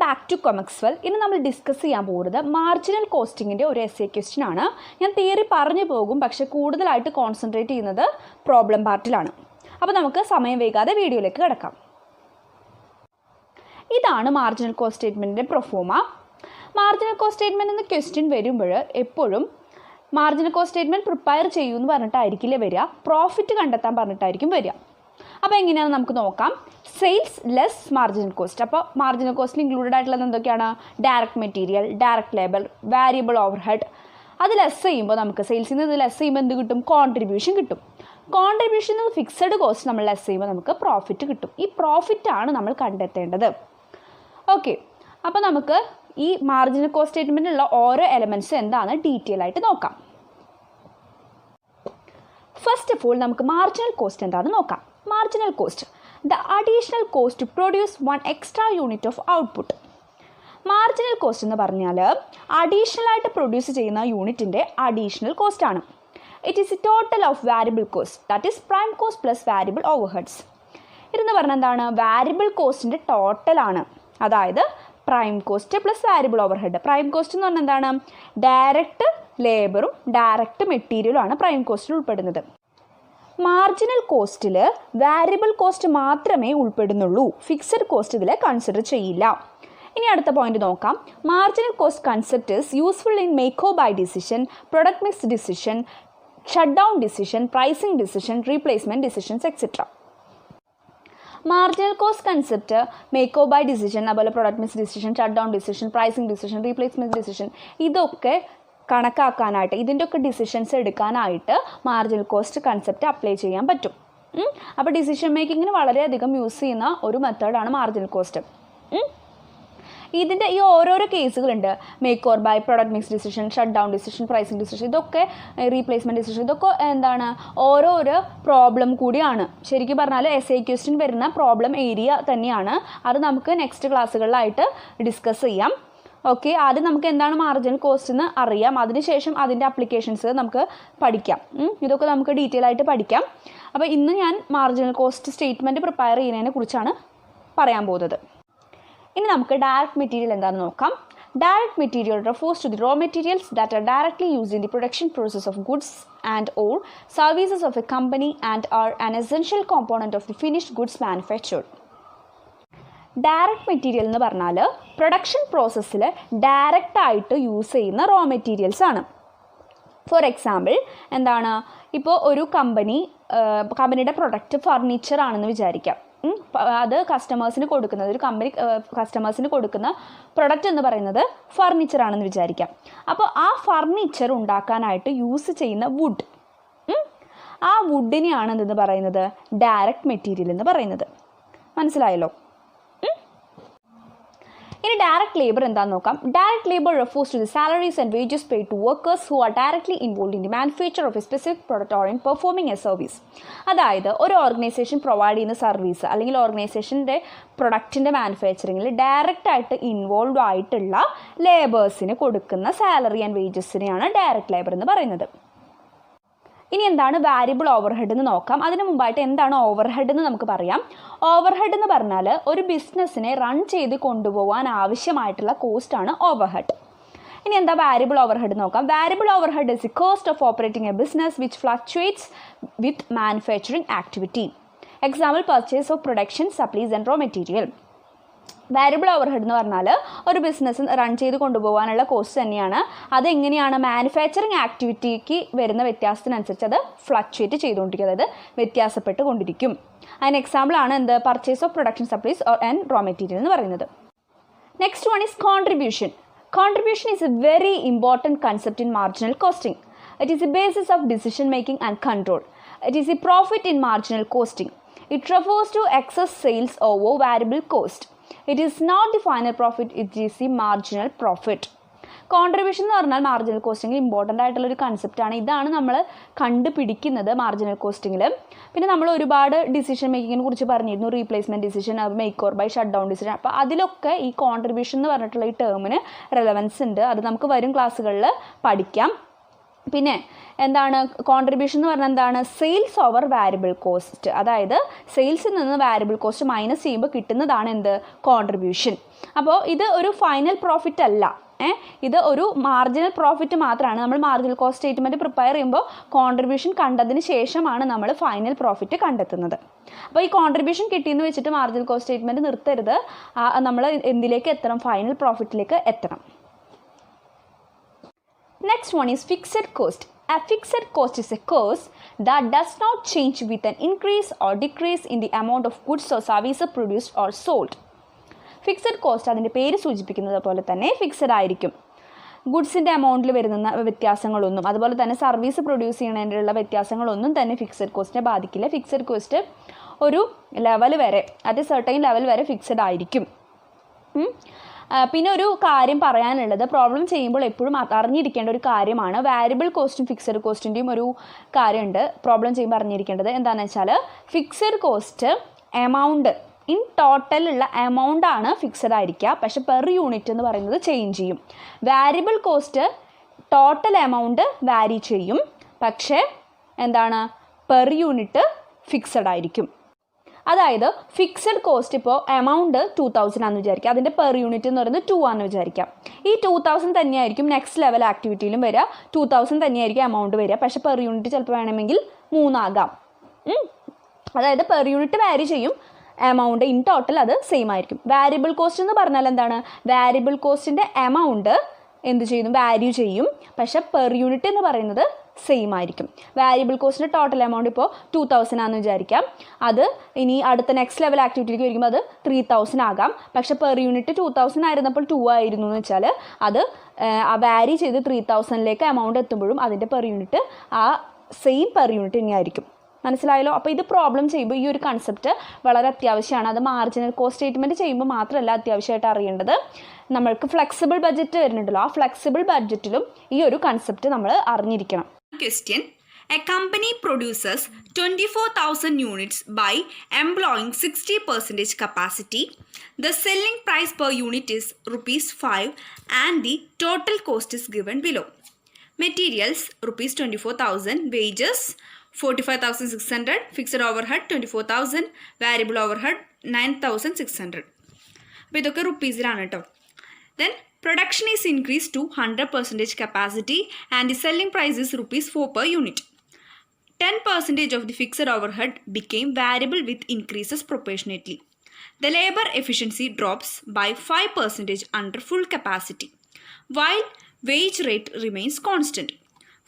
Back to കൊമക്സ്വെൽ. ഇനി നമ്മൾ discuss ചെയ്യാൻ പോകുന്നത് മാർജിനൽ കോസ്റ്റിങ്ങിൻ്റെ ഒരു എസ്സേ ക്വസ്റ്റ്യൻ ആണ്. ഞാൻ തിയറി പറഞ്ഞു പോകും, പക്ഷേ കൂടുതലായിട്ട് കോൺസെൻട്രേറ്റ് ചെയ്യുന്നത് പ്രോബ്ലം പാർട്ടിലാണ്. അപ്പോൾ നമുക്ക് സമയം വൈകാതെ വീഡിയോയിലേക്ക് കിടക്കാം. ഇതാണ് മാർജിനൽ കോസ്റ്റ് സ്റ്റേറ്റ്മെൻറ്റിൻ്റെ പ്രൊഫോമ. മാർജിനൽ കോസ്റ്റ് സ്റ്റേറ്റ്മെൻറ്റ് എന്ന ക്വസ്റ്റ്യൻ വരുമ്പോൾ എപ്പോഴും മാർജിനൽ കോസ്റ്റ് സ്റ്റേറ്റ്മെൻറ്റ് പ്രിപ്പയർ ചെയ്യുമെന്ന് പറഞ്ഞിട്ടായിരിക്കില്ല വരിക, പ്രോഫിറ്റ് കണ്ടെത്താൻ പറഞ്ഞിട്ടായിരിക്കും വരിക. അപ്പോൾ എങ്ങനെയാണെന്ന് നമുക്ക് നോക്കാം. Sales less marginal cost. അപ്പോൾ മാർജിനൽ കോസ്റ്റിൽ ഇൻക്ലൂഡഡ് ആയിട്ടുള്ളത് എന്തൊക്കെയാണ്? Direct material, direct labour, variable overhead. അത് ലെസ് ചെയ്യുമ്പോൾ നമുക്ക് സെയിൽസിൽ നിന്ന് ഇത് ലെസ് ചെയ്യുമ്പോൾ എന്ത് കിട്ടും? കോൺട്രിബ്യൂഷൻ കിട്ടും. കോൺട്രിബ്യൂഷൻ നിന്ന് ഫിക്സഡ് കോസ്റ്റ് നമ്മൾ ലെസ് ചെയ്യുമ്പോൾ നമുക്ക് പ്രോഫിറ്റ് കിട്ടും. ഈ പ്രോഫിറ്റാണ് നമ്മൾ കണ്ടെത്തേണ്ടത്. ഓക്കെ, അപ്പോൾ നമുക്ക് ഈ മാർജിനൽ കോസ്റ്റ് സ്റ്റേറ്റ്മെൻറ്റിലുള്ള ഓരോ എലമെൻറ്റ്സ് എന്താണ് ഡീറ്റെയിൽ ആയിട്ട് നോക്കാം. ഫസ്റ്റ് ഓഫ് ഓൾ നമുക്ക് മാർജിനൽ കോസ്റ്റ് എന്താണെന്ന് നോക്കാം. Marginal cost, the additional cost to produce one extra unit of output. Marginal cost എന്ന് പറഞ്ഞാൽ അഡീഷണൽ ആയിട്ട് പ്രൊഡ്യൂസ് ചെയ്യുന്ന യൂണിറ്റിൻ്റെ അഡീഷണൽ കോസ്റ്റ് ആണ്. It is a total of variable cost, that is prime cost plus variable overheads. ഇതെന്ന് പറഞ്ഞാൽ എന്താണ്? Variable കോസ്റ്റിൻ്റെ ടോട്ടലാണ്, അതായത് prime cost plus variable overhead. Prime cost എന്ന് പറഞ്ഞാൽ എന്താണ്? ഡയറക്റ്റ് ലേബറും ഡയറക്റ്റ് മെറ്റീരിയലും ആണ് പ്രൈം കോസ്റ്റിൽ ഉൾപ്പെടുന്നത്. മാർജിനൽ കോസ്റ്റിൽ വാരിയബിൾ കോസ്റ്റ് മാത്രമേ ഉൾപ്പെടുന്നുള്ളൂ, ഫിക്സഡ് കോസ്റ്റ് ഇതിൽ കൺസിഡർ ചെയ്യില്ല. ഇനി അടുത്ത പോയിന്റ് നോക്കാം. Marginal cost concept is useful in make or buy decision, product mix decision, shut down decision, pricing decision, replacement decisions etcetera. Marginal cost concept make or buy decision, അതുപോലെ product mix decision, shut down decision, pricing decision, replacement decision, ഇതൊക്കെ കണക്കാക്കാനായിട്ട്, ഇതിൻ്റെ ഒക്കെ decisions എടുക്കാനായിട്ട് marginal cost concept apply ചെയ്യാൻ പറ്റും. അപ്പോൾ decision മേക്കിങ്ങിന് വളരെയധികം യൂസ് ചെയ്യുന്ന ഒരു മെത്തേഡാണ് മാർജിനൽ കോസ്റ്റ്. ഇതിൻ്റെ ഈ ഓരോരോ കേസുകളുണ്ട്. Make or buy, product mix decision, shut down decision, pricing decision, ഇതൊക്കെ റീപ്ലേസ്മെൻറ്റ് ഡിസിഷൻ, ഇതൊക്കെ എന്താണ്? ഓരോരോ പ്രോബ്ലം കൂടിയാണ്. ശരിക്കും പറഞ്ഞാൽ എസ്സേ ക്വസ്റ്റ്യൻ വരുന്ന പ്രോബ്ലം ഏരിയ തന്നെയാണ്. അത് നമുക്ക് നെക്സ്റ്റ് ക്ലാസ്സുകളിലായിട്ട് ഡിസ്കസ് ചെയ്യാം. ഓക്കെ, ആദ്യം നമുക്ക് എന്താണ് മാർജിനൽ കോസ്റ്റ് എന്ന് അറിയാം, അതിനുശേഷം അതിൻ്റെ അപ്ലിക്കേഷൻസ് നമുക്ക് പഠിക്കാം. ഇതൊക്കെ നമുക്ക് ഡീറ്റെയിൽ ആയിട്ട് പഠിക്കാം. അപ്പോൾ ഇന്ന് ഞാൻ മാർജിനൽ കോസ്റ്റ് സ്റ്റേറ്റ്മെൻറ്റ് പ്രിപ്പയർ ചെയ്യുന്നതിനെ കുറിച്ചാണ് പറയാൻ പോകുന്നത്. ഇനി നമുക്ക് ഡയറക്റ്റ് മെറ്റീരിയൽ എന്താണെന്ന് നോക്കാം. Direct material refers to the raw materials that are directly used in the production process of goods and or services of a company and are an essential component of the finished goods manufactured. Direct material എന്ന് പറഞ്ഞാൽ production പ്രോസസ്സിൽ ഡയറക്റ്റായിട്ട് use ചെയ്യുന്ന raw materials ആണ്. For example എന്താണ്? ഇപ്പോൾ ഒരു കമ്പനിയുടെ പ്രൊഡക്റ്റ് ഫർണിച്ചർ ആണെന്ന് വിചാരിക്കാം. അത് കസ്റ്റമേഴ്സിന് കൊടുക്കുന്നത്, ഒരു കമ്പനി കസ്റ്റമേഴ്സിന് കൊടുക്കുന്ന പ്രൊഡക്റ്റ് എന്ന് പറയുന്നത് ഫർണിച്ചർ ആണെന്ന് വിചാരിക്കാം. അപ്പോൾ ആ ഫർണിച്ചർ ഉണ്ടാക്കാനായിട്ട് യൂസ് ചെയ്യുന്ന വുഡ്, ആ വുഡിനെയാണ് എന്തെന്ന് പറയുന്നത്? ഡയറക്റ്റ് മെറ്റീരിയൽ എന്ന് പറയുന്നത്. മനസ്സിലായല്ലോ? ഇനി ഡയറക്റ്റ് ലേബർ എന്താണെന്ന് നോക്കാം. Direct labour refers to the salaries and wages paid to workers who are directly involved in the manufacture of a specific product or in performing a service. അതായത് ഒരു organisation provide ചെയ്യുന്ന service അല്ലെങ്കിൽ ഓർഗനൈസേഷൻ്റെ പ്രൊഡക്റ്റിൻ്റെ മാനുഫാക്ചറിങ്ങിൽ ഡയറക്റ്റായിട്ട് involve ആയിട്ടുള്ള ലേബേഴ്സിന് കൊടുക്കുന്ന salary and വേജസിനെയാണ് direct labour എന്ന് പറയുന്നത്. ഇനി എന്താണ് വാരിയബിൾ ഓവർഹെഡ് എന്ന് നോക്കാം. അതിന് മുമ്പായിട്ട് എന്താണ് ഓവർഹെഡ് എന്ന് നമുക്ക് പറയാം. ഓവർഹെഡ് എന്ന് പറഞ്ഞാൽ ഒരു ബിസിനസ്സിനെ റൺ ചെയ്ത് കൊണ്ടുപോകാൻ ആവശ്യമായിട്ടുള്ള കോസ്റ്റാണ് ഓവർഹെഡ്. ഇനി എന്താ വാരിയബിൾ ഓവർഹെഡ് നോക്കാം. Variable overhead is the cost of operating a business which fluctuates with manufacturing activity. Example purchase of production, supplies and raw material. Variable overhead എന്ന് പറഞ്ഞാൽ ഒരു ബിസിനസ് റൺ ചെയ്ത് കൊണ്ടുപോകാനുള്ള കോസ്റ്റ് തന്നെയാണ്. അതെങ്ങനെയാണ്? മാനുഫാക്ചറിങ് ആക്ടിവിറ്റിക്ക് വരുന്ന വ്യത്യാസത്തിനനുസരിച്ച് അത് ഫ്ലക്ച്വേറ്റ് ചെയ്തുകൊണ്ടിരിക്കും, അതായത് വ്യത്യാസപ്പെട്ട് കൊണ്ടിരിക്കും. അതിന് എക്സാമ്പിളാണ് എന്ത്? Purchase of production, supplies and raw material എന്ന് പറയുന്നത്. Next one is contribution. Contribution is a very important concept in marginal costing. It is the basis of decision making and control. It is a profit in marginal costing. It refers to excess sales over variable cost. It is not the final profit, it is the marginal profit. Contribution എന്ന് പറഞ്ഞാൽ marginal കോസ്റ്റിങ്ങിൽ important ആയിട്ടുള്ളൊരു കൺസെപ്റ്റാണ്. ഇതാണ് നമ്മൾ കണ്ടുപിടിക്കുന്നത് marginal കോസ്റ്റിങ്ങിൽ. പിന്നെ നമ്മൾ ഒരുപാട് decision മേക്കിങ്ങിനെ കുറിച്ച് പറഞ്ഞിരുന്നു. Replacement decision, make or buy, shut down decision. അപ്പോൾ അതിലൊക്കെ ഈ കോൺട്രിബ്യൂഷൻ എന്ന് പറഞ്ഞിട്ടുള്ള ഈ ടേമിന് റെലവൻസ് ഉണ്ട്. അത് നമുക്ക് വരും ക്ലാസ്സുകളിൽ പഠിക്കാം. പിന്നെ എന്താണ് കോൺട്രിബ്യൂഷൻ എന്ന് പറഞ്ഞാൽ എന്താണ്? Sales over variable cost. അതായത് സെയിൽസിൽ നിന്ന് വാരിയബിൾ കോസ്റ്റ് മൈനസ് ചെയ്യുമ്പോൾ കിട്ടുന്നതാണ് എന്ത്? കോൺട്രിബ്യൂഷൻ. അപ്പോൾ ഇത് ഒരു ഫൈനൽ പ്രോഫിറ്റ് അല്ല, ഇത് ഒരു മാർജിനൽ പ്രോഫിറ്റ് മാത്രമാണ്. നമ്മൾ മാർജിനൽ കോസ്റ്റ് സ്റ്റേറ്റ്മെൻറ്റ് പ്രിപ്പയർ ചെയ്യുമ്പോൾ കോൺട്രിബ്യൂഷൻ കണ്ടതിന് ശേഷമാണ് നമ്മൾ ഫൈനൽ പ്രോഫിറ്റ് കണ്ടെത്തുന്നത്. അപ്പോൾ ഈ കോൺട്രിബ്യൂഷൻ കിട്ടിയെന്ന് വെച്ചിട്ട് മാർജിനൽ കോസ്റ്റ് സ്റ്റേറ്റ്മെൻറ്റ് നിർത്തരുത്. നമ്മൾ എന്തിലേക്ക് എത്തണം? ഫൈനൽ പ്രോഫിറ്റിലേക്ക് എത്തണം. Next one is fixed cost. A fixed cost is a cost that does not change with an increase or decrease in the amount of goods or services produced or sold. Fixed cost അതിൻ്റെ പേര് സൂചിപ്പിക്കുന്നത് പോലെ തന്നെ fixed ആയിരിക്കും. ഗുഡ്സിൻ്റെ എമൗണ്ടിൽ വരുന്ന വ്യത്യാസങ്ങളൊന്നും, അതുപോലെ തന്നെ service produce ചെയ്യുന്നതിനുള്ള വ്യത്യാസങ്ങളൊന്നും തന്നെ ഫിക്സഡ് കോസ്റ്റിനെ ബാധിക്കില്ല. ഫിക്സഡ് കോസ്റ്റ് ഒരു ലെവൽ വരെ, അത് സെർട്ടൈൻ ലെവൽ വരെ ഫിക്സഡ് ആയിരിക്കും. പിന്നെ ഒരു കാര്യം പറയാനുള്ളത്, പ്രോബ്ലം ചെയ്യുമ്പോൾ എപ്പോഴും അറിഞ്ഞിരിക്കേണ്ട ഒരു കാര്യമാണ്, വാരിയബിൾ കോസ്റ്റും ഫിക്സഡ് കോസ്റ്റിൻ്റെയും ഒരു കാര്യമുണ്ട് പ്രോബ്ലം ചെയ്യുമ്പോൾ അറിഞ്ഞിരിക്കേണ്ടത്. എന്താണെന്ന് വെച്ചാൽ ഫിക്സഡ് കോസ്റ്റ് എമൗണ്ട് ഇൻ ടോട്ടലുള്ള എമൗണ്ടാണ് ഫിക്സഡ് ആയിരിക്കുക, പക്ഷെ പെർ യൂണിറ്റ് എന്ന് പറയുന്നത് ചേഞ്ച് ചെയ്യും. വാരിയബിൾ കോസ്റ്റ് ടോട്ടൽ എമൗണ്ട് വാരി ചെയ്യും, പക്ഷേ എന്താണ്? പെർ യൂണിറ്റ് ഫിക്സഡ് ആയിരിക്കും. അതായത് ഫിക്സഡ് കോസ്റ്റ് ഇപ്പോൾ എമൗണ്ട് 2000 ആണെന്ന് വിചാരിക്കുക, അതിൻ്റെ പെർ യൂണിറ്റ് എന്ന് പറയുന്നത് 2 ആണെന്ന് വിചാരിക്കാം. ഈ 2000 തന്നെയായിരിക്കും നെക്സ്റ്റ് ലെവൽ ആക്ടിവിറ്റിയിലും വരിക, 2000 തന്നെയായിരിക്കും എമൗണ്ട് വരിക, പക്ഷേ പെർ യൂണിറ്റ് ചിലപ്പോൾ വേണമെങ്കിൽ 3 ആകാം. അതായത് പെർ യൂണിറ്റ് വാരി ചെയ്യും, എമൗണ്ട് ഇൻ ടോട്ടൽ അത് സെയിം ആയിരിക്കും. വാരിയബിൾ കോസ്റ്റ് എന്ന് പറഞ്ഞാൽ എന്താണ്? വാരിയബിൾ കോസ്റ്റിൻ്റെ എമൗണ്ട് എന്ത് ചെയ്യുന്നു? വാല്യൂ ചെയ്യും, പക്ഷേ പെർ യൂണിറ്റ് എന്ന് പറയുന്നത് സെയിം ആയിരിക്കും. വാരിയബിൾ കോസ്റ്റിൻ്റെ ടോട്ടൽ എമൗണ്ട് ഇപ്പോൾ 2000 ആണെന്ന് വിചാരിക്കാം, അത് ഇനി അടുത്ത നെക്സ്റ്റ് ലെവൽ ആക്ടിവിറ്റിക്ക് വരുമ്പോൾ അത് 3000 ആകാം, പക്ഷേ പെർ യൂണിറ്റ് 2000 ആയിരുന്നപ്പോൾ 2 ആയിരുന്നു എന്ന് വെച്ചാൽ അത് വാരി ചെയ്ത് 3000ലേക്ക് എമൗണ്ട് എത്തുമ്പോഴും അതിൻ്റെ പെർ യൂണിറ്റ് ആ സെയിം പെർ യൂണിറ്റ് തന്നെയായിരിക്കും. മനസ്സിലായല്ലോ? അപ്പോൾ ഇത് പ്രോബ്ലം ചെയ്യുമ്പോൾ ഈ ഒരു കൺസെപ്റ്റ് വളരെ അത്യാവശ്യമാണ്. അത് മാർജിനൽ കോസ്റ്റ് സ്റ്റേറ്റ്മെൻറ്റ് ചെയ്യുമ്പോൾ മാത്രമല്ല അത്യാവശ്യമായിട്ട് അറിയേണ്ടത്, നമ്മൾക്ക് ഫ്ലെക്സിബിൾ ബഡ്ജറ്റ് വരുന്നുണ്ടല്ലോ, ആ ഫ്ലെക്സിബിൾ ബഡ്ജറ്റിലും ഈ ഒരു കൺസെപ്റ്റ് നമ്മൾ അറിഞ്ഞിരിക്കണം. Question. A company produces 24,000 units by employing 60% capacity. The selling price per unit is ₹5 and the total cost is given below. Materials ₹24,000, wages 45,600, fixed overhead 24,000, variable overhead 9,600. അപ്പോൾ ഇതൊക്കെ റുപ്പീസിലാണ് കേട്ടോ. Then production is increased to 100% capacity and the selling price is ₹4 per unit. 10% of the fixed overhead became variable with increases proportionately. The labor efficiency drops by 5% under full capacity, while wage rate remains constant.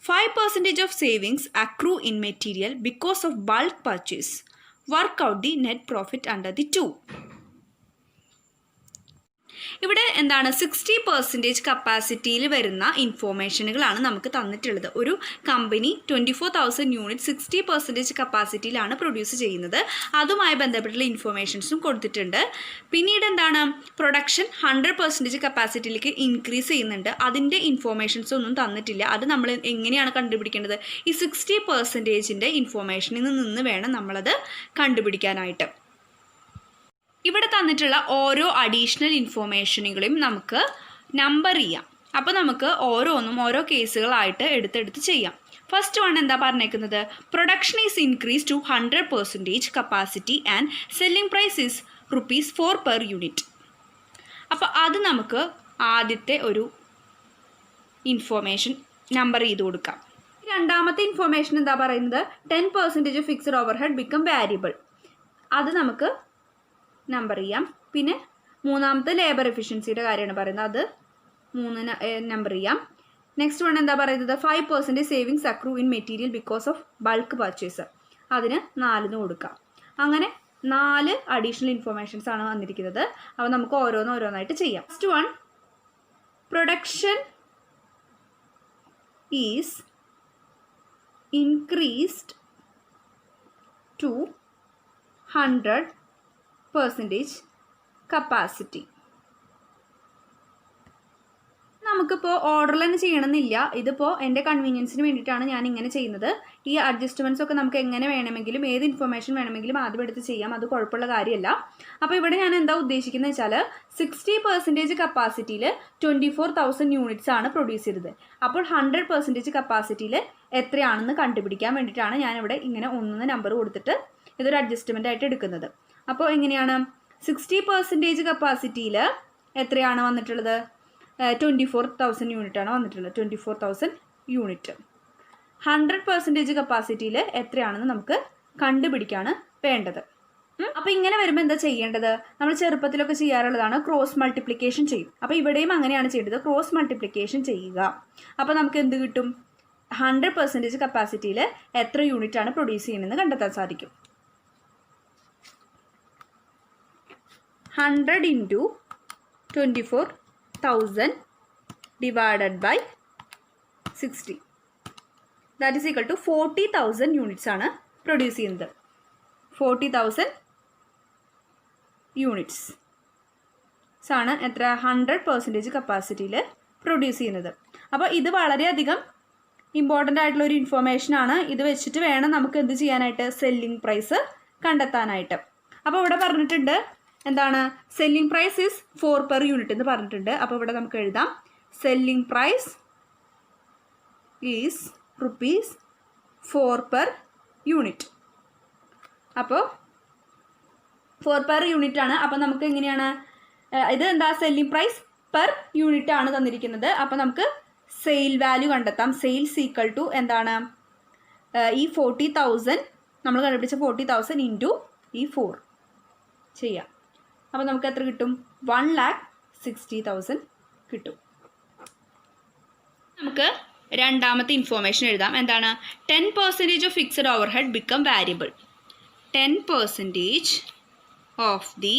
5% of savings accrue in material because of bulk purchase. Work out the net profit under the 2. ഇവിടെ എന്താണ് 60% കപ്പാസിറ്റിയിൽ വരുന്ന ഇൻഫോർമേഷനുകളാണ് നമുക്ക് തന്നിട്ടുള്ളത്. ഒരു company 24,000 unit 60% കപ്പാസിറ്റിയിലാണ് produce ചെയ്യുന്നത്, അതുമായി ബന്ധപ്പെട്ടുള്ള ഇൻഫോർമേഷൻസും കൊടുത്തിട്ടുണ്ട്. പിന്നീട് എന്താണ്, പ്രൊഡക്ഷൻ 100% കപ്പാസിറ്റിയിലേക്ക് ഇൻക്രീസ് ചെയ്യുന്നുണ്ട്, അതിൻ്റെ ഇൻഫോർമേഷൻസ് ഒന്നും തന്നിട്ടില്ല. അത് നമ്മൾ എങ്ങനെയാണ് കണ്ടുപിടിക്കേണ്ടത്? ഈ 60%ൻ്റെ ഇൻഫോർമേഷനിൽ നിന്ന് വേണം നമ്മളത് കണ്ടുപിടിക്കാനായിട്ട്. ഇവിടെ തന്നിട്ടുള്ള ഓരോ അഡീഷണൽ ഇൻഫോർമേഷനുകളെയും നമുക്ക് നമ്പർ ചെയ്യാം. അപ്പോൾ നമുക്ക് ഓരോന്നും ഓരോ കേസുകളായിട്ട് എടുത്തെടുത്ത് ചെയ്യാം. ഫസ്റ്റ് വൺ എന്താ പറഞ്ഞേക്കുന്നത്? Production is increase to 100% capacity and selling price is ₹4 per unit. അപ്പോൾ അത് നമുക്ക് ആദ്യത്തെ ഒരു ഇൻഫോർമേഷൻ നമ്പർ ചെയ്ത് കൊടുക്കാം. രണ്ടാമത്തെ ഇൻഫോർമേഷൻ എന്താ പറയുന്നത്? 10% ഫിക്സഡ് ഓവർഹെഡ് ബിക്കം വാരിയബിൾ. അത് നമുക്ക് നമ്പർ ചെയ്യാം. പിന്നെ മൂന്നാമത്തെ ലേബർ എഫിഷ്യൻസിയുടെ കാര്യമാണ് പറയുന്നത്, അത് 3 നമ്പർ ചെയ്യാം. നെക്സ്റ്റ് വൺ എന്താ പറയുന്നത്? 5% savings accrue in material because of bulk purchase, അതിന് 4 കൊടുക്കാം. അങ്ങനെ 4 അഡീഷണൽ ഇൻഫോർമേഷൻസ് ആണ് വന്നിരിക്കുന്നത്. അപ്പോൾ നമുക്ക് ഓരോന്നായിട്ട് ചെയ്യാം. First one, production is increased to 100% capacity. നമുക്കിപ്പോൾ ഓർഡറിൽ തന്നെ ചെയ്യണമെന്നില്ല. ഇതിപ്പോൾ എൻ്റെ കൺവീനിയൻസിന് വേണ്ടിയിട്ടാണ് ഞാൻ ഇങ്ങനെ ചെയ്യുന്നത്. ഈ അഡ്ജസ്റ്റ്മെൻറ്റ്സ് ഒക്കെ നമുക്ക് എങ്ങനെ വേണമെങ്കിലും ഏത് ഇൻഫർമേഷൻ വേണമെങ്കിലും ആദ്യം എടുത്ത് ചെയ്യാം. അത് കുഴപ്പമുള്ള കാര്യമല്ല. അപ്പോൾ ഇവിടെ ഞാൻ എന്താ ഉദ്ദേശിക്കുന്നത് വെച്ചാൽ 60% കപ്പാസിറ്റിയിൽ 24,000 യൂണിറ്റ്സ് ആണ് പ്രൊഡ്യൂസ് ചെയ്തത്. അപ്പോൾ 100% കപ്പാസിറ്റിയിൽ എത്രയാണെന്ന് കണ്ടുപിടിക്കാൻ വേണ്ടിയിട്ടാണ് ഞാനിവിടെ ഇങ്ങനെ 1 നമ്പർ കൊടുത്തിട്ട് ഇതൊരു അഡ്ജസ്റ്റ്മെൻ്റ് ആയിട്ട് എടുക്കുന്നത്. അപ്പോൾ എങ്ങനെയാണ് 60% കപ്പാസിറ്റിയിൽ എത്രയാണ് വന്നിട്ടുള്ളത്? 24,000 യൂണിറ്റാണ് വന്നിട്ടുള്ളത്. 24,000 യൂണിറ്റ്. 100% കപ്പാസിറ്റിയിൽ എത്രയാണെന്ന് നമുക്ക് കണ്ടുപിടിക്കാണ് വേണ്ടത്. അപ്പോൾ ഇങ്ങനെ വരുമ്പോൾ എന്താ ചെയ്യേണ്ടത്? നമ്മൾ ചെറുപ്പത്തിലൊക്കെ ചെയ്യാറുള്ളതാണ്, ക്രോസ് മൾട്ടിപ്ലിക്കേഷൻ ചെയ്യും. അപ്പോൾ ഇവിടെയും അങ്ങനെയാണ് ചെയ്യേണ്ടത്, ക്രോസ് മൾട്ടിപ്ലിക്കേഷൻ ചെയ്യുക. അപ്പോൾ നമുക്ക് എന്ത് കിട്ടും? 100% കപ്പാസിറ്റിയിൽ എത്ര യൂണിറ്റാണ് പ്രൊഡ്യൂസ് ചെയ്യുന്നതെന്ന് കണ്ടെത്താൻ സാധിക്കും. 100 into 24,000 divided by 60. That is equal to 40,000 units ആണ് പ്രൊഡ്യൂസ് ചെയ്യുന്നത്. 40,000 യൂണിറ്റ്സ് ആണ് എത്ര? 100% കപ്പാസിറ്റിയിൽ പ്രൊഡ്യൂസ് ചെയ്യുന്നത്. അപ്പോൾ ഇത് വളരെയധികം ഇമ്പോർട്ടൻ്റ് ആയിട്ടുള്ള ഒരു ഇൻഫോർമേഷനാണ്. ഇത് വെച്ചിട്ട് വേണം നമുക്ക് എന്ത് ചെയ്യാനായിട്ട്? സെല്ലിംഗ് പ്രൈസ് കണ്ടെത്താനായിട്ട്. അപ്പോൾ ഇവിടെ പറഞ്ഞിട്ടുണ്ട് എന്താണ്? Selling price is 4 per unit എന്ന് പറഞ്ഞിട്ടുണ്ട്. അപ്പോൾ ഇവിടെ നമുക്ക് എഴുതാം selling price is ₹4 per unit. അപ്പോൾ 4 per യൂണിറ്റ് ആണ്. അപ്പോൾ നമുക്ക് എങ്ങനെയാണ് ഇത്? എന്താ? സെല്ലിംഗ് പ്രൈസ് പെർ യൂണിറ്റ് ആണ് തന്നിരിക്കുന്നത്. അപ്പോൾ നമുക്ക് സെയിൽ വാല്യൂ കണ്ടെത്താം. സെയിൽസ് ഈക്വൽ ടു എന്താണ്? ഈ 40,000 നമ്മൾ കണ്ടുപിടിച്ച 40,000 ഇൻറ്റു ഈ 4 ചെയ്യാം. അപ്പോൾ നമുക്ക് എത്ര കിട്ടും? 1,60,000 കിട്ടും. നമുക്ക് രണ്ടാമത്തെ ഇൻഫോർമേഷൻ എഴുതാം. എന്താണ്? 10% of fixed over head become variable. 10% of the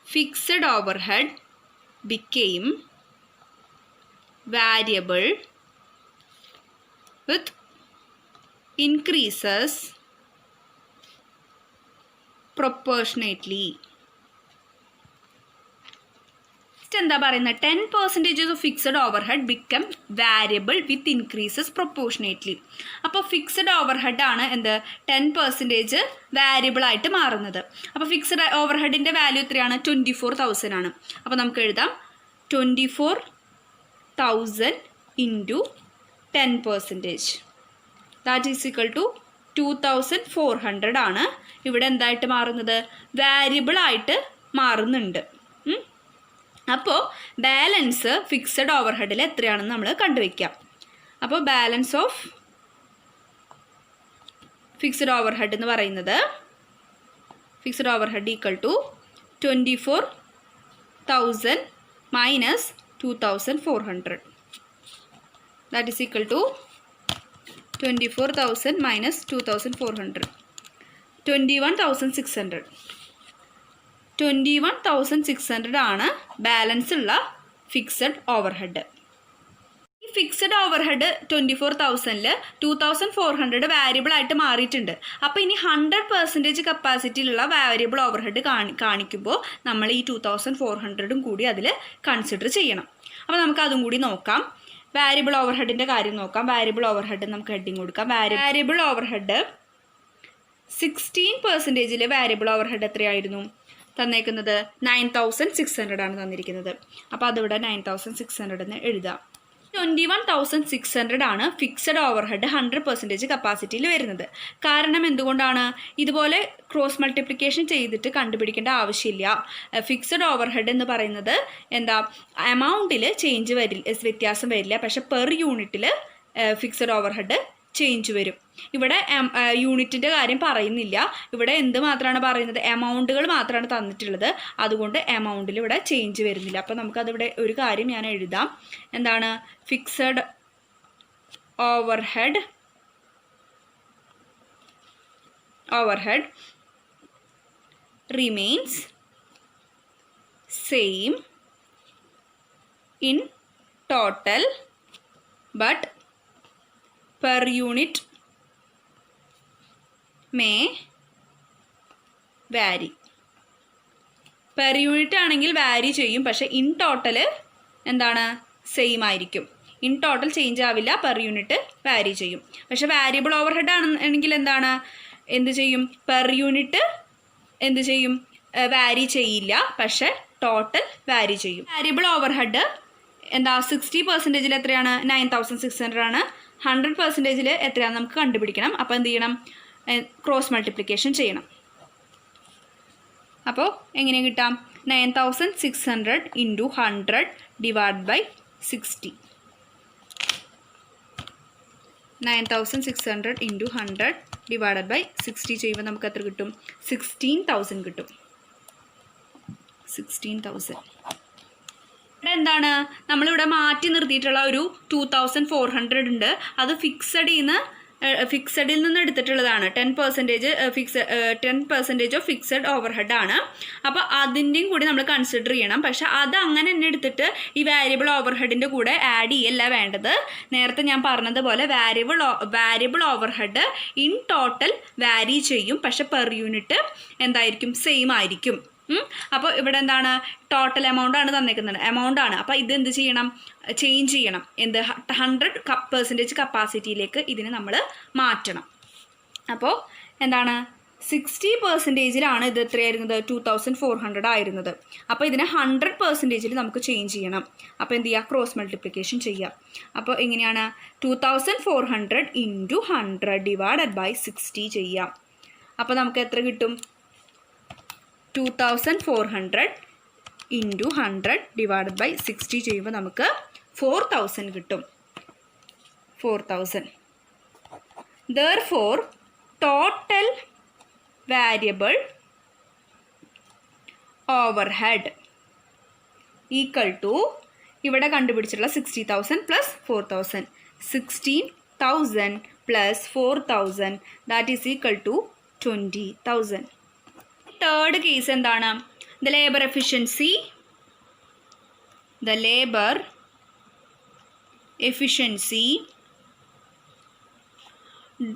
fixed over head became variable with increases proportionately. എന്താ പറയുന്നത്? 10% of fixed over head become variable with increases proportionately. അപ്പോൾ ഫിക്സഡ് ഓവർ ഹെഡ് ആണ് എന്ത്? 10% വാരിയബിൾ ആയിട്ട് മാറുന്നത്. അപ്പോൾ ഫിക്സഡ് ഓവർ ഹെഡിൻ്റെ വാല്യൂ എത്രയാണ്? 24,000 ആണ്. അപ്പോൾ നമുക്ക് എഴുതാം 24,000 into 10%. That is equal to 2,400 ആണ്. ഇവിടെ എന്തായിട്ട് മാറുന്നത്? വാരിയബിൾ ആയിട്ട് മാറുന്നുണ്ട്. അപ്പോൾ ബാലൻസ് ഫിക്സഡ് ഓവർ ഹെഡിൽ എത്രയാണെന്ന് നമ്മൾ കണ്ടുവയ്ക്കാം. അപ്പോൾ balance of fixed overhead എന്ന് പറയുന്നത് fixed overhead equal to 24,000 minus 2,400. That is equal to 24,000 minus 2,400. 21,600. 21,600 ആണ് ബാലൻസ് ഉള്ള ഫിക്സഡ് ഓവർ ഹെഡ്. ഈ ഫിക്സഡ് ഓവർ ഹെഡ് 24,000-ൽ 2,400 വാരിയബിൾ ആയിട്ട് മാറിയിട്ടുണ്ട്. അപ്പോൾ ഇനി 100% കപ്പാസിറ്റിയിലുള്ള വാരിയബിൾ ഓവർ ഹെഡ് കാണിക്കുമ്പോൾ നമ്മൾ ഈ 2,400 കൂടി അതിൽ കൺസിഡർ ചെയ്യണം. അപ്പോൾ നമുക്ക് അതും കൂടി നോക്കാം. വാരിയബിൾ ഓവർ ഹെഡിൻ്റെ കാര്യം നോക്കാം. വാരിയബിൾ ഓവർ ഹെഡ് നമുക്ക് ഹെഡിങ് കൊടുക്കാം. വാരിയബിൾ ഓവർ ഹെഡ് 16%-ൽ വാരിയബിൾ ഓവർ ഹെഡ് എത്രയായിരുന്നു തന്നേക്കുന്നത്? 9,600 ആണ് തന്നിരിക്കുന്നത്. അപ്പോൾ അതിവിടെ 9,600 എന്ന് എഴുതാം. 21,600 ആണ് ഫിക്സഡ് ഓവർ ഹെഡ് 100% കപ്പാസിറ്റിയിൽ വരുന്നത്. കാരണം എന്തുകൊണ്ടാണ്? ഇതുപോലെ ക്രോസ് മൾട്ടിപ്ലിക്കേഷൻ ചെയ്തിട്ട് കണ്ടുപിടിക്കേണ്ട ആവശ്യമില്ല. ഫിക്സഡ് ഓവർ ഹെഡ് എന്ന് പറയുന്നത് എന്താ? എമൗണ്ടിൽ ചേഞ്ച് വ്യത്യാസം വരില്ല. പക്ഷെ പെർ യൂണിറ്റിൽ ഫിക്സഡ് ഓവർ ഹെഡ് ചേഞ്ച് വരും. ഇവിടെ യൂണിറ്റിൻ്റെ കാര്യം പറയുന്നില്ല. ഇവിടെ എന്ത് മാത്രമാണ് പറയുന്നത്? എമൗണ്ടുകൾ മാത്രമാണ് തന്നിട്ടുള്ളത്. അതുകൊണ്ട് എമൗണ്ടിൽ ഇവിടെ ചേഞ്ച് വരുന്നില്ല. അപ്പോൾ നമുക്കതിവിടെ ഒരു കാര്യം ഞാൻ എഴുതാം. എന്താണ്? Fixed over head remains same in total but per unit may vary. Per unit ആണെങ്കിൽ വാരി ചെയ്യും. പക്ഷേ ഇൻ ടോട്ടൽ എന്താണ് സെയിം ആയിരിക്കും. ഇൻ ടോട്ടൽ ചേഞ്ച് ആവില്ല, പെർ യൂണിറ്റ് വാരി ചെയ്യും. പക്ഷെ വാരിയബിൾ ഓവർ ഹെഡ് ആണെങ്കിൽ എന്താണ് എന്ത് ചെയ്യും, പെർ യൂണിറ്റ് എന്ത് ചെയ്യും, വാരി ചെയ്യില്ല, പക്ഷെ ടോട്ടൽ വാരി ചെയ്യും. വാരിയബിൾ ഓവർ ഹെഡ് എന്താ 60% എത്രയാണ്, 9600 ആണ്. 100% എത്രയാണ് നമുക്ക് കണ്ടുപിടിക്കണം. അപ്പോൾ എന്ത് ചെയ്യണം, ക്രോസ് മൾട്ടിപ്ലിക്കേഷൻ ചെയ്യണം. അപ്പോൾ എങ്ങനെ കിട്ടാം, 9600 × 100 ഡിവൈഡ് ബൈ 60. 9600 × 100 ഡിവൈഡഡ് ബൈ 60 ചെയ്യുമ്പോൾ നമുക്ക് എത്ര കിട്ടും, 16,000 കിട്ടും. 16,000. ഇവിടെ എന്താണ് നമ്മളിവിടെ മാറ്റി നിർത്തിയിട്ടുള്ള ഒരു 2400 ഉണ്ട്. അത് ഫിക്സഡിൽ നിന്ന് എടുത്തിട്ടുള്ളതാണ്. 10% ഓഫ് ഫിക്സഡ് ഓവർ ഹെഡ് ആണ്. അപ്പോൾ അതിൻ്റെയും കൂടി നമ്മൾ കൺസിഡർ ചെയ്യണം. പക്ഷെ അത് അങ്ങനെ തന്നെ എടുത്തിട്ട് ഈ വാരിയബിൾ ഓവർ ഹെഡിൻ്റെ കൂടെ ആഡ് ചെയ്യല്ല വേണ്ടത്. നേരത്തെ ഞാൻ പറഞ്ഞതുപോലെ variable over head in total വാരി ചെയ്യും, പക്ഷെ പെർ യൂണിറ്റ് എന്തായിരിക്കും, സെയിം ആയിരിക്കും. അപ്പോൾ ഇവിടെ എന്താണ് ടോട്ടൽ എമൗണ്ട് ആണ് തന്നേക്കുന്നത്, എമൗണ്ട് ആണ്. അപ്പോൾ ഇത് എന്ത് ചെയ്യണം, ചേഞ്ച് ചെയ്യണം. എന്ത് 100% കപ്പാസിറ്റിയിലേക്ക് ഇതിനെ നമ്മൾ മാറ്റണം. അപ്പോൾ എന്താണ് 60%-ലാണ് ഇത് എത്രയായിരുന്നത്, 2400 ആയിരുന്നത്. അപ്പോൾ ഇതിനെ 100%-ൽ നമുക്ക് ചേഞ്ച് ചെയ്യണം. അപ്പോൾ എന്ത് ചെയ്യുക, ക്രോസ് മൾട്ടിപ്ലിക്കേഷൻ ചെയ്യുക. അപ്പോൾ എങ്ങനെയാണ് 2400 × 100 ഡിവൈഡഡ് ബൈ 60 ചെയ്യാം. അപ്പോൾ നമുക്ക് എത്ര കിട്ടും, 2400 × 100 ഡിവൈഡഡ് ബൈ 60 ചെയ്യുമ്പോൾ നമുക്ക് 4000 കിട്ടും. 4000. Therefore, total variable overhead equal to ഇവിടെ കണ്ടുപിടിച്ചിട്ടുള്ള 60,000 + 4,000. 16,000 + 4,000 that is equal to 20,000. Third case എന്താണ്, the labour efficiency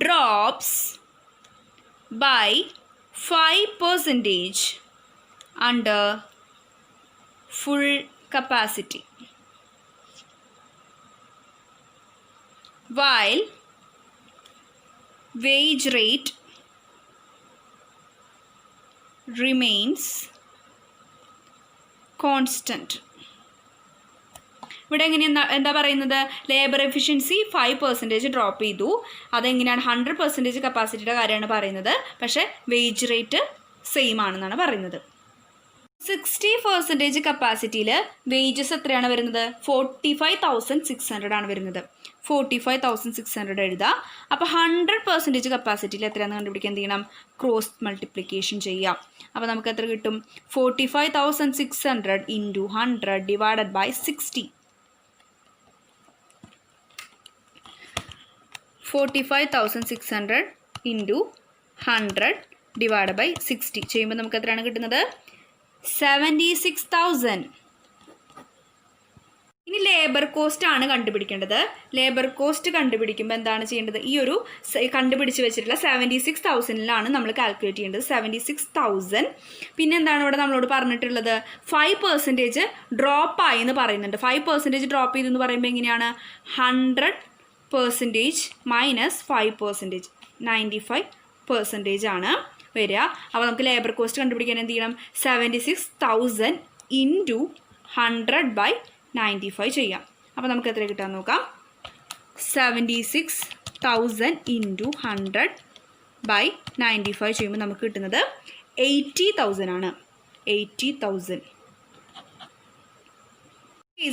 drops by 5% under full capacity, while wage rate remains constant. ഇവിടെ എങ്ങനെയാ എന്താ പറയുന്നത്, ലേബർ എഫിഷ്യൻസി 5% ഡ്രോപ്പ് ചെയ്തു. അതെങ്ങനെയാണ്, 100% കപ്പാസിറ്റിയുടെ കാര്യമാണ് പറയുന്നത്. പക്ഷേ വേജ് റേറ്റ് സെയിം ആണെന്നാണ് പറയുന്നത്. 60% കപ്പാസിറ്റിയിൽ വേജസ് എത്രയാണ് വരുന്നത്, 45,600 ആണ് വരുന്നത്. 45,600 എഴുതുക. അപ്പോൾ 100% കപ്പാസിറ്റിയിൽ എത്രയാണെന്ന് കണ്ടുപിടിക്കാൻ എന്ത് ചെയ്യണം, ക്രോസ് മൾട്ടിപ്ലിക്കേഷൻ ചെയ്യാം. അപ്പോൾ നമുക്ക് എത്ര കിട്ടും, 45,600 × 100 ഡിവൈഡഡ് ബൈ 60. 45,600 × 100 ഡിവൈഡ് ബൈ 60 ചെയ്യുമ്പോൾ നമുക്ക് എത്രയാണ് കിട്ടുന്നത്, 76,000. ഇനി ലേബർ കോസ്റ്റ് ആണ് കണ്ടുപിടിക്കേണ്ടത്. ലേബർ കോസ്റ്റ് കണ്ടുപിടിക്കുമ്പോൾ എന്താണ് ചെയ്യേണ്ടത്, ഈ ഒരു കണ്ടുപിടിച്ച് വെച്ചിട്ടുള്ള 76,000-ലാണ് നമ്മൾ കാൽക്കുലേറ്റ് ചെയ്യേണ്ടത്. 76,000. പിന്നെ എന്താണ് ഇവിടെ നമ്മളോട് പറഞ്ഞിട്ടുള്ളത്, 5% ഡ്രോപ്പ് ആയി എന്ന് പറയുന്നുണ്ട്. 5% ഡ്രോപ്പ് ചെയ്തെന്ന് പറയുമ്പോൾ എങ്ങനെയാണ്, 100% മൈനസ് 5%, 95% ആണ് വരിക. അപ്പോൾ നമുക്ക് ലേബർ കോസ്റ്റ് കണ്ടുപിടിക്കാൻ എന്ത് ചെയ്യണം, 76,000 × 100/95 ചെയ്യാം. അപ്പോൾ നമുക്ക് എത്ര കിട്ടാൻ നോക്കാം, 76,000 × 100/95 ചെയ്യുമ്പോൾ നമുക്ക് കിട്ടുന്നത് 80,000 ആണ്. 80,000.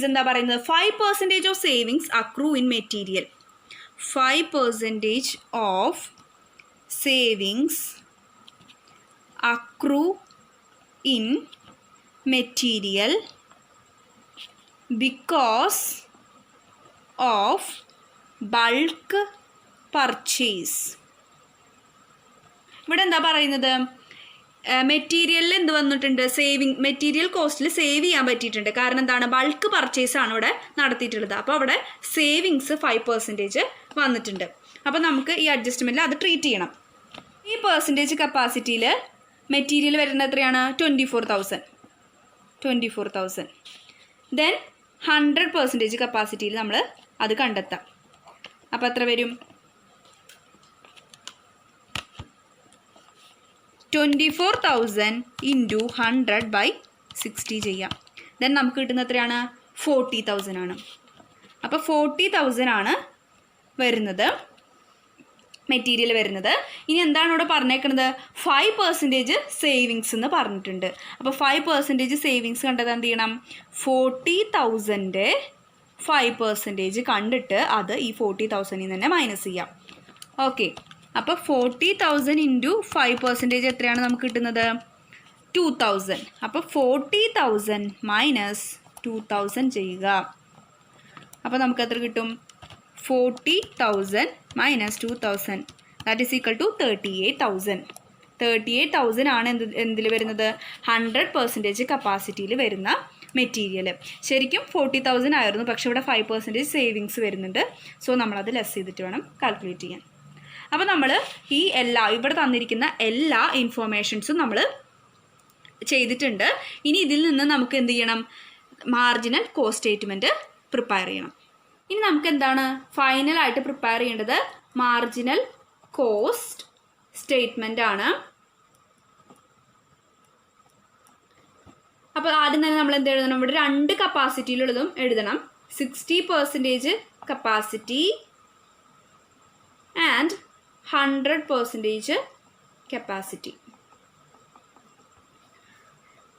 എന്താ പറയുന്നത്, 5% of savings accrue in material. 5% of savings accrue in material because of bulk purchase. ഇവിടെ എന്താ പറയുന്നത്, മെറ്റീരിയലിൽ എന്ത് വന്നിട്ടുണ്ട്, മെറ്റീരിയൽ കോസ്റ്റിൽ സേവ് ചെയ്യാൻ പറ്റിയിട്ടുണ്ട്. കാരണം എന്താണ്, ബൾക്ക് പർച്ചേസ് ആണ് ഇവിടെ നടത്തിയിട്ടുള്ളത്. അപ്പോൾ അവിടെ സേവിങ്സ് 5% വന്നിട്ടുണ്ട്. അപ്പോൾ നമുക്ക് ഈ അഡ്ജസ്റ്റ്മെൻറ്റിൽ അത് ട്രീറ്റ് ചെയ്യണം. ഈ പെർസെൻറ്റേജ് കപ്പാസിറ്റിയിൽ മെറ്റീരിയൽ വരുന്നത് എത്രയാണ്, 24,000. ദെൻ 100% കപ്പാസിറ്റിയിൽ നമ്മൾ അത് കണ്ടെത്താം. അപ്പോൾ എത്ര വരും? 24,000 ഇൻറ്റു 100/60 ചെയ്യാം. ദെൻ നമുക്ക് കിട്ടുന്ന എത്രയാണ്? 40,000 ആണ്. അപ്പോൾ 40,000 ആണ് വരുന്നത്, മെറ്റീരിയൽ വരുന്നത്. ഇനി എന്താണ് ഇവിടെ പറഞ്ഞേക്കുന്നത്? 5% സേവിങ്സ് എന്ന് പറഞ്ഞിട്ടുണ്ട്. അപ്പോൾ 5% സേവിങ്സ് കണ്ടത് എന്ത് ചെയ്യണം? 40,000 5% കണ്ടിട്ട് അത് ഈ 40,000 തന്നെ മൈനസ് ചെയ്യാം. ഓക്കെ, അപ്പോൾ 40,000 ഇൻറ്റു 5% എത്രയാണ് നമുക്ക് കിട്ടുന്നത്? 2,000. അപ്പോൾ 40,000 മൈനസ് 2,000 ചെയ്യുക. അപ്പോൾ നമുക്ക് എത്ര കിട്ടും? 40,000 minus 2,000 that is equal to 38,000. 38,000 ആണ് എന്തിൽ വരുന്നത്? 100% കപ്പാസിറ്റിയിൽ വരുന്ന മെറ്റീരിയൽ. ശരിക്കും 40,000 ആയിരുന്നു, പക്ഷേ ഇവിടെ 5% സേവിങ്സ് വരുന്നുണ്ട്. സോ നമ്മളത് ലെസ് ചെയ്തിട്ട് വേണം കാൽക്കുലേറ്റ് ചെയ്യാൻ. അപ്പോൾ നമ്മൾ ഈ ഇവിടെ തന്നിരിക്കുന്ന എല്ലാ ഇൻഫോർമേഷൻസും നമ്മൾ ചെയ്തിട്ടുണ്ട്. ഇനി ഇതിൽ നിന്ന് നമുക്ക് എന്ത് ചെയ്യണം? മാർജിനൽ കോസ്റ്റ് സ്റ്റേറ്റ്മെൻറ്റ് പ്രിപ്പയർ ചെയ്യണം. ഇനി നമുക്ക് എന്താണ് ഫൈനലായിട്ട് പ്രിപ്പയർ ചെയ്യേണ്ടത്? മാർജിനൽ കോസ്റ്റ് സ്റ്റേറ്റ്മെൻ്റ് ആണ്. അപ്പോൾ ആദ്യം തന്നെ നമ്മൾ എന്ത് എഴുതണം? ഇവിടെ 2 കപ്പാസിറ്റിയിലുള്ളതും എഴുതണം. 60% കപ്പാസിറ്റി ആൻഡ് 100% കപ്പാസിറ്റി.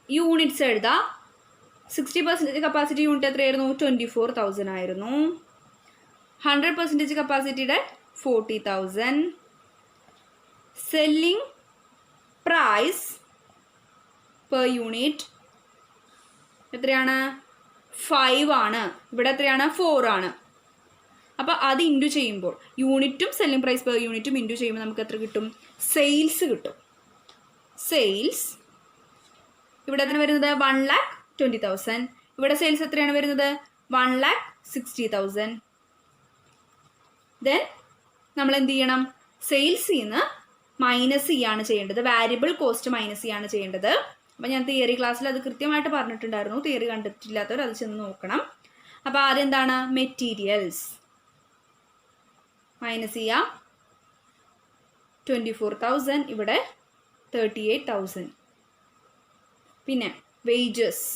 യൂണിറ്റ്സ് എഴുതാം. 60% കപ്പാസിറ്റി യൂണിറ്റ് എത്രയായിരുന്നു? 24,000 ആയിരുന്നു. 100% കപ്പാസിറ്റിയുടെ 40,000. സെല്ലിംഗ് പ്രൈസ് പെർ യൂണിറ്റ് എത്രയാണ്? 5 ആണ്. ഇവിടെ എത്രയാണ്? 4 ആണ്. അപ്പോൾ അത് ഇൻറ്റു ചെയ്യുമ്പോൾ യൂണിറ്റും സെല്ലിംഗ് പ്രൈസ് പെർ യൂണിറ്റും ഇൻറ്റു ചെയ്യുമ്പോൾ നമുക്ക് എത്ര കിട്ടും? സെയിൽസ് കിട്ടും. സെയിൽസ് ഇവിടെ എത്ര വരുന്നത്? 1,20,000. ഇവിടെ സെയിൽസ് എത്രയാണ് വരുന്നത്? 1,60,000. ദെൻ നമ്മൾ എന്ത് ചെയ്യണം? സെയിൽസിൽ നിന്ന് മൈനസ് ചെയ്യാണ് ചെയ്യേണ്ടത്. വാരിയബിൾ കോസ്റ്റ് മൈനസ് ചെയ്യാണ് ചെയ്യേണ്ടത്. അപ്പോൾ ഞാൻ തിയറി ക്ലാസ്സിൽ അത് കൃത്യമായിട്ട് പറഞ്ഞിട്ടുണ്ടായിരുന്നു. തിയറി കണ്ടിട്ടില്ലാത്തവർ അത് ചെന്ന് നോക്കണം. അപ്പോൾ ആദ്യം എന്താണ്? മെറ്റീരിയൽസ് മൈനസ് ചെയ്യാം. 24,000 ഇവിടെ 38,000. പിന്നെ വേജസ്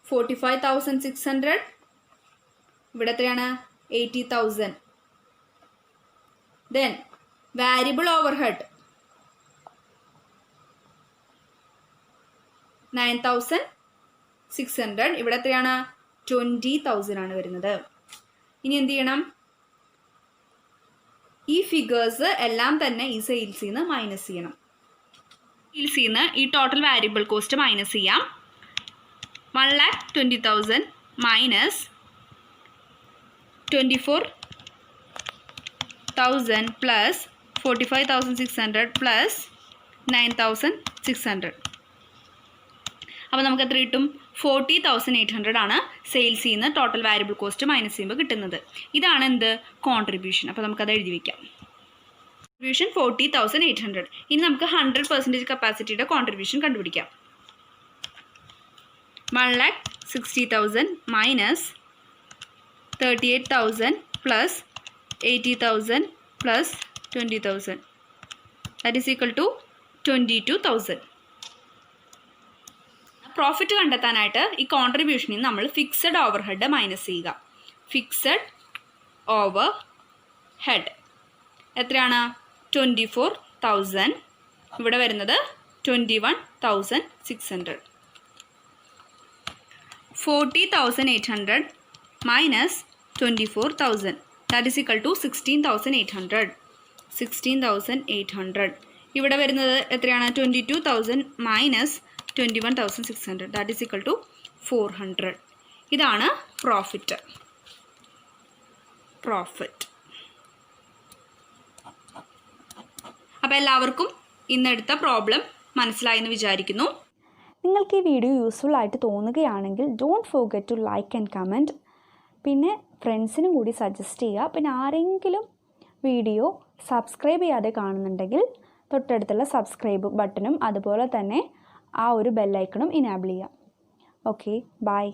45,600. ഇവിടെ എത്രയാണ്? 80,000. Then variable overhead 9,600. ഇവിടെ എത്രയാണ്? 20,000 ആണ് വരുന്നത്. ഇനി എന്ത് ചെയ്യണം? ഈ ഫിഗേഴ്സ് എല്ലാം തന്നെ ഈ സെയിൽസിൽ നിന്ന് മൈനസ് ചെയ്യണം. സെയിൽസിൽ നിന്ന് ഈ ടോട്ടൽ വാരിയബിൾ കോസ്റ്റ് മൈനസ് ചെയ്യാം. 1,20,000 മൈനസ് 24,000 പ്ലസ് 45,600 പ്ലസ് 9,600. അപ്പോൾ നമുക്ക് എത്ര കിട്ടും? 40,800 ആണ് സെയിൽസിൽ നിന്ന് ടോട്ടൽ വാരിയബിൾ കോസ്റ്റ് മൈനസ് ചെയ്യുമ്പോൾ കിട്ടുന്നത്. ഇതാണ് എന്ത്? കോൺട്രിബ്യൂഷൻ. അപ്പോൾ നമുക്കത് എഴുതി വയ്ക്കാം. കോൺട്രിബ്യൂഷൻ 40,800. ഇനി നമുക്ക് 100% കപ്പാസിറ്റിയുടെ കോൺട്രിബ്യൂഷൻ കണ്ടുപിടിക്കാം. 1,60,000 minus 38,000 plus 80,000 plus 20,000 that is equal to 22,000. Profit കണ്ടെത്താനായിട്ട് ഈ കോൺട്രിബ്യൂഷനിൽ നമ്മൾ ഫിക്സഡ് ഓവർ ഹെഡ് മൈനസ് ചെയ്യുക. ഫിക്സഡ് ഓവർ ഹെഡ് എത്രയാണ്? 24,000. ഇവിടെ വരുന്നത് 21,600. 40,800 minus 24,000 that is equal to 16,800. 16,800. ഇവിടെ വരുന്നത് എത്രയാണ്? 22,000 minus 21,600 that is equal to 400. ഇതാണ് പ്രോഫിറ്റ്. അപ്പോൾ എല്ലാവർക്കും ഇന്നെടുത്ത പ്രോബ്ലം മനസ്സിലായെന്ന് വിചാരിക്കുന്നു. നിങ്ങൾക്ക് ഈ വീഡിയോ യൂസ്ഫുൾ ആയിട്ട് തോന്നുകയാണെങ്കിൽ don't forget to like and comment. പിന്നെ ഫ്രണ്ട്സിനും കൂടി സജസ്റ്റ് ചെയ്യുക. പിന്നെ ആരെങ്കിലും വീഡിയോ സബ്സ്ക്രൈബ് ചെയ്യാതെ കാണുന്നുണ്ടെങ്കിൽ തൊട്ടടുത്തുള്ള സബ്സ്ക്രൈബ് ബട്ടണും അതുപോലെ തന്നെ ആ ഒരു ബെല്ലൈക്കണും ഇനാബിൾ ചെയ്യുക. Okay, bye.